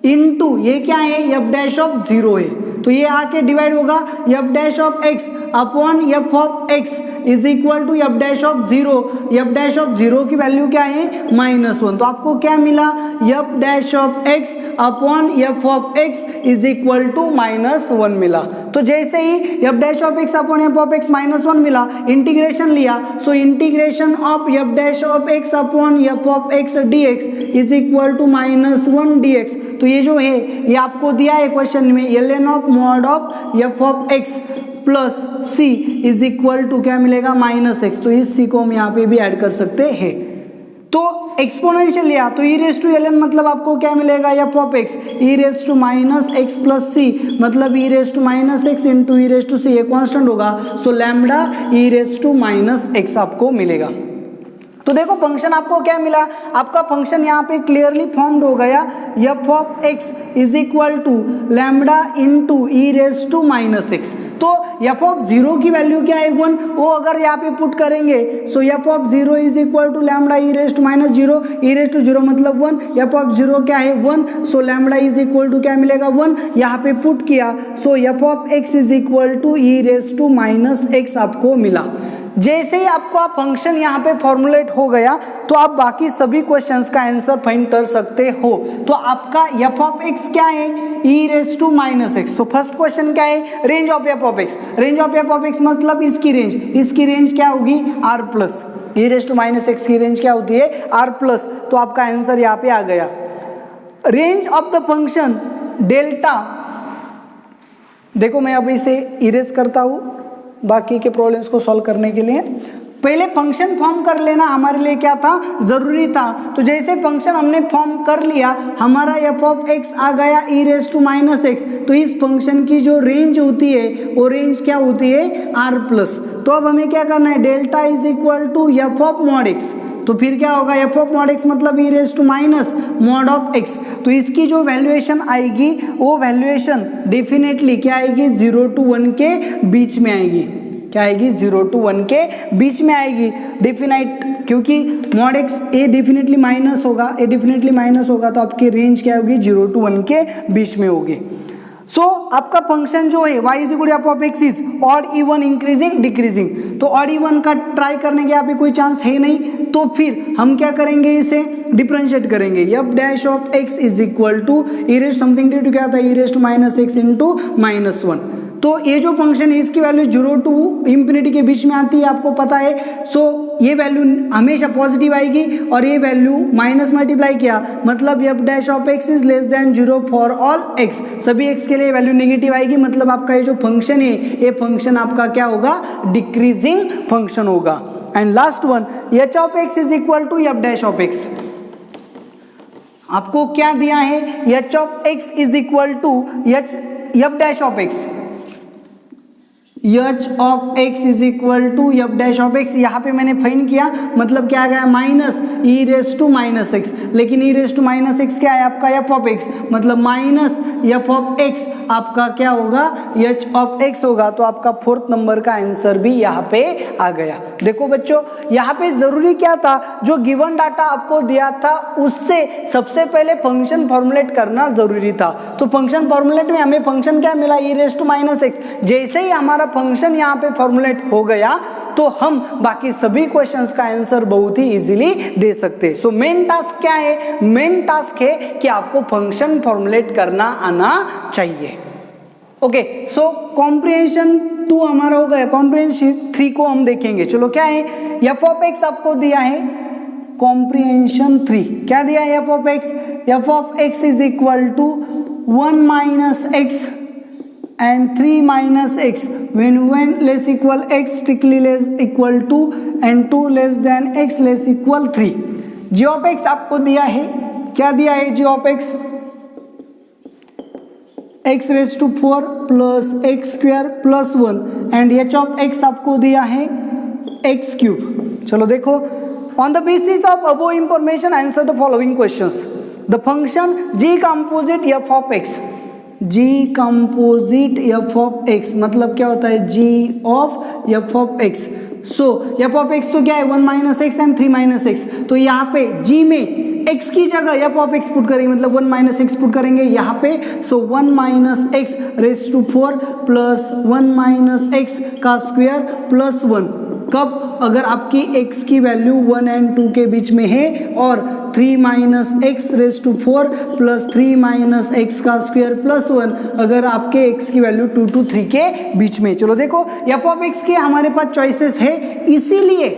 into ये क्या है, एफ डैश ऑफ 0 है। तो ये आके डिवाइड होगा, f dash of x upon F of x is equal to f dash of 0। F dash of 0 की value क्या है, -1। तो आपको क्या मिला, F dash of x upon F of x is equal to -1 मिला। तो जैसे ही F dash of x upon F of X -1 मिला, इंटीग्रेशन लिया। So integration of F dash of x upon F of X dx is equal to -1 dx। तो ये जो है ये आपको दिया है क्वेश्चन में, ln of mod of F of x plus c is equal to क्या मिलेगा, -x। तो इस सी को हम यहाँ पे भी ऐड कर सकते हैं। तो एक्सपोनेंशियल लिया तो ई रेस टू ln मतलब आपको क्या मिलेगा, F of X E raise to minus X plus C, मतलब E raise to minus X into E raise to C, ये कॉन्स्टेंट होगा, so lambda E raise to minus x आपको मिलेगा। तो देखो फंक्शन आपको क्या मिला, आपका फंक्शन यहाँ पे क्लियरली फॉर्म्ड हो गया, F of x is equal to lambda into E raise to minus x. तो एफ ऑफ जीरो की वैल्यू क्या है 1, वो अगर यहाँ पे पुट करेंगे so F of zero is equal to lambda E raise to minus zero, E raise to zero मतलब 1, एफ ऑफ जीरो क्या है 1, so lambda is equal to क्या मिलेगा 1, यहाँ पे पुट किया सो F of x is equal to E raise to minus x आपको मिला। जैसे ही आपका फंक्शन यहाँ पे फॉर्मुलेट हो गया तो आप बाकी सभी क्वेश्चंस का आंसर फाइंड कर सकते हो। तो आपका एफ ऑफ एक्स क्या है, e raise to minus x. तो फर्स्ट क्वेश्चन क्या है, range of F of x, range of F of x मतलब इसकी रेंज क्या होगी R plus, e raise to minus x की रेंज क्या होती है आर प्लस। तो आपका आंसर यहाँ पे आ गया। Range of the function delta, देखो मैं अब इसे इरेज करता हूँ बाकी के प्रॉब्लम्स को सॉल्व करने के लिए। पहले फंक्शन फॉर्म कर लेना हमारे लिए क्या था, जरूरी था। तो जैसे फंक्शन हमने फॉर्म कर लिया, हमारा एफ ऑफ एक्स आ गया ई रेस टू माइनस एक्स, तो इस फंक्शन की जो रेंज होती है वो रेंज क्या होती है आर प्लस। तो अब हमें क्या करना है, delta is equal to F of mod X, तो फिर क्या होगा एफ ऑफ मॉड एक्स मतलब E raise to minus mod of X. तो इसकी जो वैल्यूएशन आएगी वो वैल्यूएशन डेफिनेटली क्या आएगी 0 to 1 के बीच में आएगी, क्या आएगी 0 to 1 के बीच में आएगी डेफिनेट, क्योंकि मॉड एक्स ए डेफिनेटली माइनस होगा, ए डेफिनेटली माइनस होगा तो आपकी रेंज क्या होगी 0 to 1 के बीच में होगी। सो आपका फंक्शन जो है y is equal to F of x is odd even increasing decreasing. तो ऑड इवन का ट्राई करने के यहाँ पे कोई चांस है नहीं, तो फिर हम क्या करेंगे, इसे डिफरेंशिएट करेंगे। F dash of x is equal to E raise something to क्या था E raise to minus X into minus 1। तो ये जो फंक्शन है इसकी वैल्यू 0 to इंफिनिटी के बीच में आती है, आपको पता है। सो ये वैल्यू हमेशा पॉजिटिव आएगी और ये वैल्यू माइनस मल्टीप्लाई किया मतलब F dash of x is less than 0 for all x, सभी एक्स के लिए वैल्यू नेगेटिव आएगी, मतलब आपका ये जो फंक्शन है ये फंक्शन आपका क्या होगा, डिक्रीजिंग फंक्शन होगा। And last one, h of x is equal to f dash of x. आपको क्या दिया है, h of x is equal to f dash of x, h of x is equal to f dash of x. यहाँ पे मैंने find किया मतलब क्या आ गया minus e raise to minus x, लेकिन e raise to minus x क्या है आपका एफ ऑफ एक्स, मतलब माइनस एफ ऑफ एक्स आपका क्या होगा एच ऑफ एक्स होगा। तो आपका फोर्थ नंबर का आंसर भी यहाँ पे आ गया। देखो बच्चों यहाँ पे जरूरी क्या था, जो गिवन डाटा आपको दिया था उससे सबसे पहले फंक्शन फॉर्मुलेट करना जरूरी था। तो फंक्शन फॉर्मुलेट में हमें फंक्शन क्या मिला ई रेस टू माइनस एक्स। जैसे ही हमारा फंक्शन यहाँ पे फॉर्मुलेट हो गया तो हम बाकी सभी क्वेश्चंस का आंसर बहुत ही इजीली दे सकते हैं। सो मेन टास्क क्या है, मेन टास्क है कि आपको फंक्शन फॉर्मुलेट करना आना चाहिए। ओके, सो कॉम्प्रिहेंशन 2 हमारा हो गया, कॉम्प्रिहेंशन 3 को हम देखेंगे। चलो क्या है, एफ ऑफ एक्स आपको दिया है, कॉम्प्रिहेंशन 3 क्या दिया है F of x is equal to 1 minus x and 3 minus x when 1 less equal x strictly less equal 2 and 2 less than x less equal 3। g of x आपको दिया है, क्या दिया है g of x x raised to 4 plus x square plus 1 and h of x आपको दिया है x cube। चलो देखो, on the basis of above information answer the following questions। the function g composite f of x, g composite F of x मतलब क्या होता है g of F of X. So F of X तो क्या है 1 minus x and 3 minus x. तो यहाँ पे g में x की जगह एफ ऑफ एक्स पुट करेंगे मतलब 1 माइनस एक्स पुट करेंगे यहाँ पे। So 1 minus x raise to 4 plus 1 minus x का स्क्वायर प्लस 1। कब, अगर आपकी x की वैल्यू 1 and 2 के बीच में है, और 3 minus x raise to 4 plus 3 minus x का स्क्वायर प्लस 1 अगर आपके x की वैल्यू 2 to 3 के बीच में। चलो देखो एफ ऑफ एक्स के हमारे पास चॉइसेस है, इसीलिए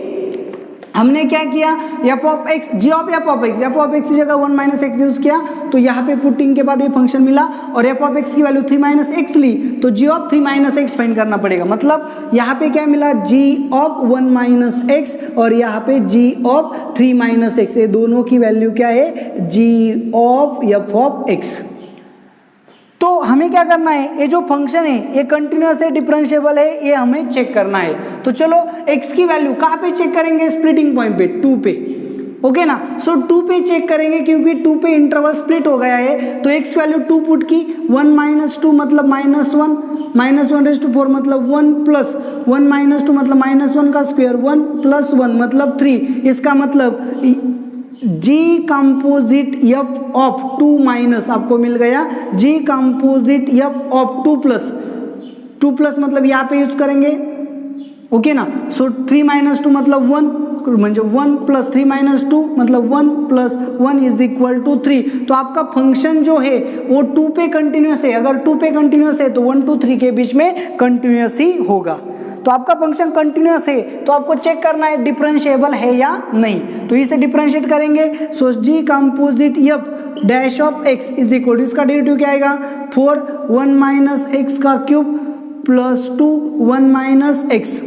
हमने क्या किया, f of x, g of F of x की जगह 1 माइनस एक्स यूज किया, तो यहाँ पे पुटिंग के बाद ये फंक्शन मिला, और एफ ऑफ एक्स की वैल्यू 3 माइनस एक्स ली, तो जी ऑफ 3 माइनस एक्स फाइंड करना पड़ेगा। मतलब यहाँ पे क्या मिला, जी ऑफ 1 माइनस एक्स और यहाँ पे जी ऑफ 3 माइनस एक्स, ये दोनों की वैल्यू क्या है, जी ऑफ एफ ऑफ एक्स। तो हमें क्या करना है, ये जो फंक्शन है ये कंटिन्यूअस है, डिफरेंशिएबल है, ये हमें चेक करना है। तो चलो x की वैल्यू कहाँ पे चेक करेंगे, स्प्लिटिंग पॉइंट पे 2 पे, ओके ना। सो 2 पे चेक करेंगे क्योंकि 2 पे इंटरवल स्प्लिट हो गया है, तो x वैल्यू 2 पुट की, 1 माइनस 2 मतलब -1, -1⁴ मतलब 1 प्लस 1 माइनस 2 मतलब -1 का स्क्वायर, 1 प्लस 1 मतलब 3। इसका मतलब जी कंपोजिट एफ ऑफ 2 माइनस आपको मिल गया जी कंपोजिट एफ ऑफ 2 प्लस मतलब यहाँ पे यूज करेंगे, ओके ना। सो 3 माइनस 2 मतलब 1, म्हणजे 1 प्लस 3 माइनस 2 मतलब 1 प्लस 1 इज इक्वल टू 3। तो आपका फंक्शन जो है वो 2 पे कंटिन्यूस है, अगर 2 पे कंटिन्यूस है तो 1 2 3 के बीच में कंटिन्यूस ही होगा। तो आपका फंक्शन कंटिन्यूस है, तो आपको चेक करना है डिफरेंशिएबल है या नहीं, तो इसे डिफरेंशिएट करेंगे। So G composite F dash of x is equal to, इसका डेरिवेटिव क्या आएगा, 4 1 माइनस एक्स का cube plus 2 1 minus X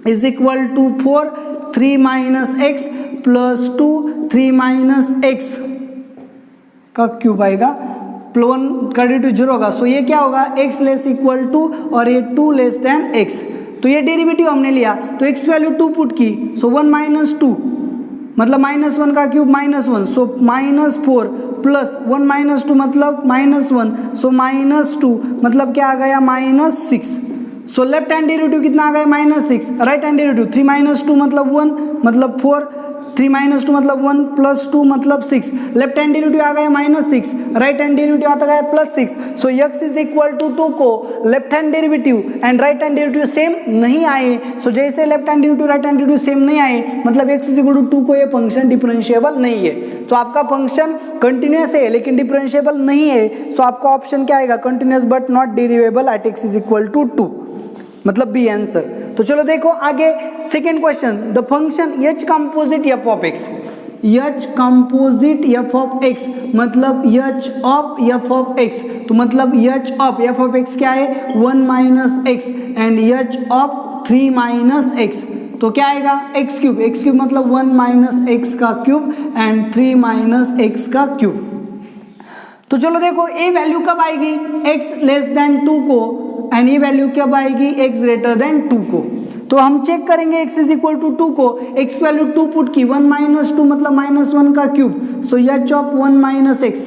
is equal to 4 3 minus X plus 2 3 minus x का क्यूब आएगा, प्लस 1 का डेरिवेटिव 0 होगा। सो ये क्या होगा, x लेस इक्वल टू और ये 2 लेस देन x, तो ये डेरिवेटिव हमने लिया, तो x वैल्यू 2 पुट की, सो 1 माइनस 2 मतलब -1 का क्यूब -1, सो -4 प्लस 1 माइनस 2 मतलब -1, सो -2 मतलब क्या आ गया, -6। सो लेफ्ट हैंड डेरिवेटिव कितना आ गया, -6, राइट हैंड डेरिवेटिव 3 माइनस 2 मतलब 1 मतलब 4, 3 माइनस 2 मतलब 1 प्लस 2 मतलब 6, लेफ्ट हैंड डेरिवेटिव आ गया -6, राइट हैंड डेरिवेटिव आता गया +6। सो x इज इक्वल टू 2 को left hand derivative and right hand derivative same नहीं आए, सो जैसे left hand derivative right hand derivative same नहीं आए मतलब x इज इक्वल टू 2 को ये फंक्शन डिफरेंशिएबल नहीं है। तो आपका फंक्शन कंटिन्यूस है लेकिन डिफरेंशिएबल नहीं है, सो आपका ऑप्शन क्या आएगा, continuous but not derivable at x is equal to 2, मतलब बी आंसर। तो चलो देखो आगे second question, the function h composite f of x, h composite f of x मतलब h of f of x, तो मतलब h of f of x क्या है, 1 minus x and h of 3 minus x, तो क्या आएगा x cube मतलब 1 minus x का क्यूब एंड 3 माइनस x का क्यूब। तो चलो देखो ये वैल्यू कब आएगी, x लेस देन 2 को, एंड ये वैल्यू कब आएगी, x ग्रेटर देन 2 को। तो हम चेक करेंगे x इज इक्वल टू 2 को, x वैल्यू 2 पुट की, 1 माइनस 2 मतलब -1 का cube, so h of 1 minus x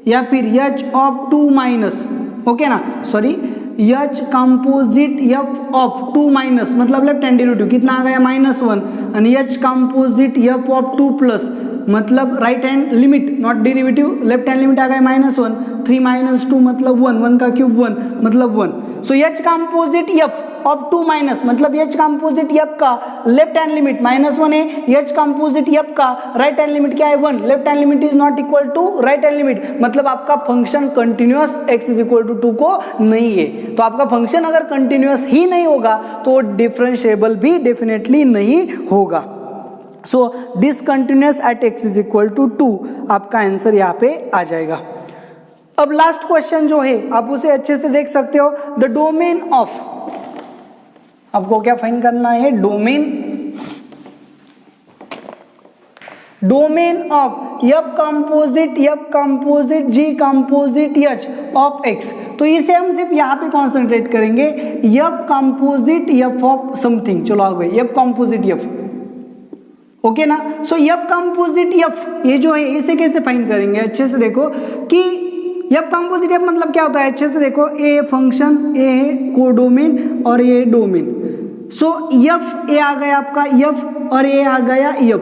या फिर h ऑफ 2 माइनस, ओके ना, sorry h composite f of 2 minus मतलब लेफ्ट हैंड डेरिवेटिव कितना आ गया -1, and h composite f of 2 plus मतलब right hand limit not derivative, left hand limit आ गया -1, 3 माइनस 2 मतलब 1, 1 का क्यूब 1 मतलब 1। So h composite f of 2 minus मतलब h कंपोजिट f का लेफ्ट हैंड लिमिट -1 है, h कंपोजिट f का राइट हैंड लिमिट क्या है 1, left hand limit is not equal to right hand limit, मतलब आपका function continuous x is equal to 2 को नहीं है। तो आपका फंक्शन अगर कंटिन्यूअस ही नहीं होगा तो डिफरेंशिएबल भी डेफिनेटली नहीं होगा। So discontinuous at x is equal to 2 आपका आंसर यहाँ पे आ जाएगा। अब लास्ट क्वेश्चन जो है आप उसे अच्छे से देख सकते हो, द डोमेन ऑफ, आपको क्या फाइंड करना है, domain of f composite g composite h of x। तो इसे हम सिर्फ यहाँ पे कॉन्सेंट्रेट करेंगे, f composite f of something, चलो आ गए f कंपोजिट f, ओके ना। सो f कंपोजिट f ये जो है इसे कैसे फाइंड करेंगे, अच्छे से देखो कि f कंपोजिट f मतलब क्या होता है, अच्छे से देखो, ए फंक्शन, ए है कोडोमेन और ये डोमेन। सो f ए आ गया आपका f और ए आ गया f,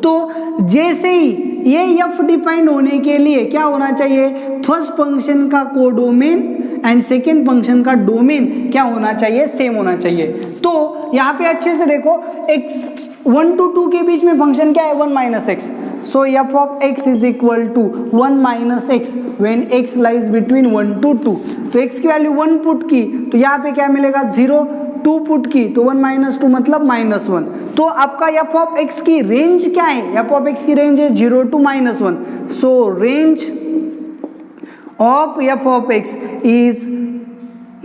तो जैसे ही ये f डिफाइंड होने के लिए क्या होना चाहिए, फर्स्ट फंक्शन का कोडोमेन एंड सेकेंड फंक्शन का डोमेन क्या होना चाहिए, सेम होना चाहिए। तो यहाँ पे अच्छे से देखो x 1 to 2 के बीच में फंक्शन क्या है, 1 minus x, so f of x is equal to 1 minus x when x lies between 1 to 2। तो x की वैल्यू 1 पुट की, तो यहाँ पे क्या मिलेगा 0, 2 पुट की तो 1 माइनस 2 मतलब -1। तो आपका एफ ऑफ एक्स की रेंज क्या है? एफ ऑफ एक्स की रेंज है 0 to -1। So range of F of x is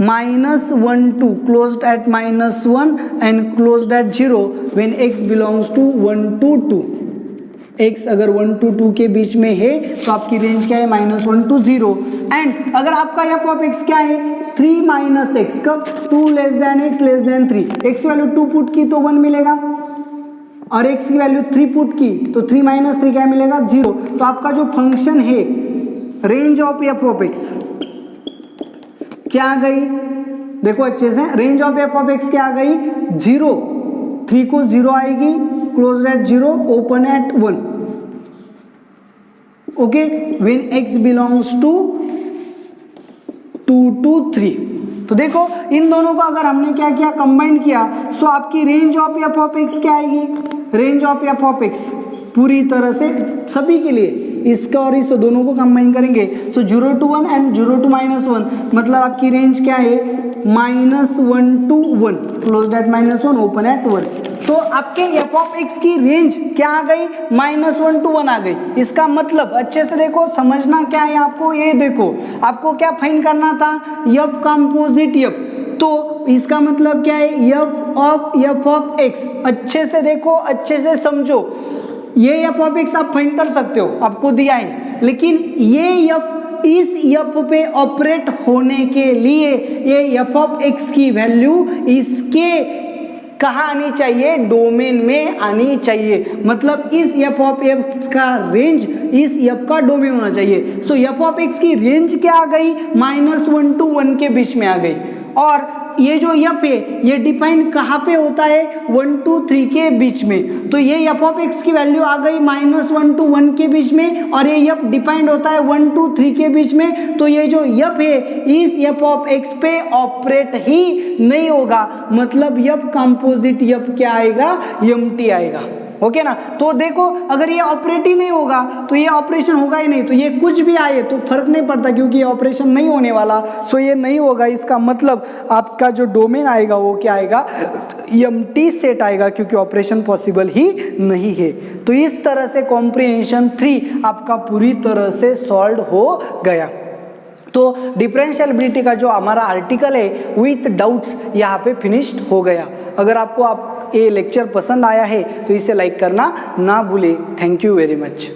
-1 to closed at -1 and closed at 0 when x belongs to 1 to 2। x अगर 1 to 2 के बीच में है तो आपकी रेंज क्या है? -1 to 0। एंड अगर आपका एफ ऑफ एक्स क्या है? 3 माइनस एक्स, कब? 2 less than x less then 3। X की वैल्यू 2 पुट की तो 1 मिलेगा और एक्स की वैल्यू 3 पुट की तो 3 माइनस 3 क्या मिलेगा? 0। तो आपका जो फंक्शन है range of F of x क्या आ गई? देखो अच्छे से, range of F of x क्या आ गई? 0, 3 को 0 आएगी, close at 0, open at 1। Okay, when x belongs to 2 to 3। तो देखो इन दोनों को अगर हमने क्या किया? कंबाइन किया, सो आपकी range of F of x क्या आएगी? Range of F of x पूरी तरह से सभी के लिए इसका और इस दोनों को कंबाइन करेंगे तो 0 to 1 एंड 0 to -1 मतलब आपकी रेंज क्या है? -1 to 1, closed eight -1, open at 1। तो आपके एफ ऑफ एक्स की रेंज क्या आ गई? -1 to 1 आ गई। इसका मतलब अच्छे से देखो, समझना क्या है आपको, ये देखो आपको क्या फाइंड करना था? F composite F. तो इसका मतलब क्या है? F of x. अच्छे से देखो, अच्छे से समझो, ये एफ ऑफ एक्स आप फाइंड कर सकते हो, आपको दिया है, लेकिन ये एफ इस एफ पे ऑपरेट होने के लिए ये एफ ऑफ एक्स की वैल्यू इसके कहाँ आनी चाहिए? डोमेन में आनी चाहिए। मतलब इस एफ ऑफ एक्स का रेंज इस एफ का डोमेन होना चाहिए। सो एफ ऑफ एक्स की रेंज क्या आ गई? -1 to 1 के बीच में आ गई। और ये जो एफ है ये डिफाइंड कहाँ पे होता है? 1 to 3 के बीच में। तो ये एफ ऑफ एक्स की वैल्यू आ गई -1 to 1 के बीच में, और ये एफ डिफाइंड होता है 1 to 3 के बीच में। तो ये जो एफ है इस एफ ऑफ एक्स पे ऑपरेट ही नहीं होगा, मतलब एफ कंपोजिट एफ क्या आएगा? एम्प्टी आएगा। ओके ना? तो देखो अगर ये ऑपरेट ही नहीं होगा तो ये ऑपरेशन होगा ही नहीं, तो ये कुछ भी आए तो फर्क नहीं पड़ता क्योंकि ये ऑपरेशन नहीं होने वाला। सो ये नहीं होगा, इसका मतलब आपका जो डोमेन आएगा वो क्या आएगा? एम्प्टी सेट आएगा, क्योंकि ऑपरेशन पॉसिबल ही नहीं है। तो इस तरह से कॉम्प्रिहेंशन 3 आपका पूरी तरह से सॉल्व हो गया। तो डिफरेंशियलिटी का जो हमारा आर्टिकल है विथ डाउट्स यहाँ पे फिनिश्ड हो गया। अगर आपको ये लेक्चर पसंद आया है तो इसे लाइक करना ना भूले। Thank you very much.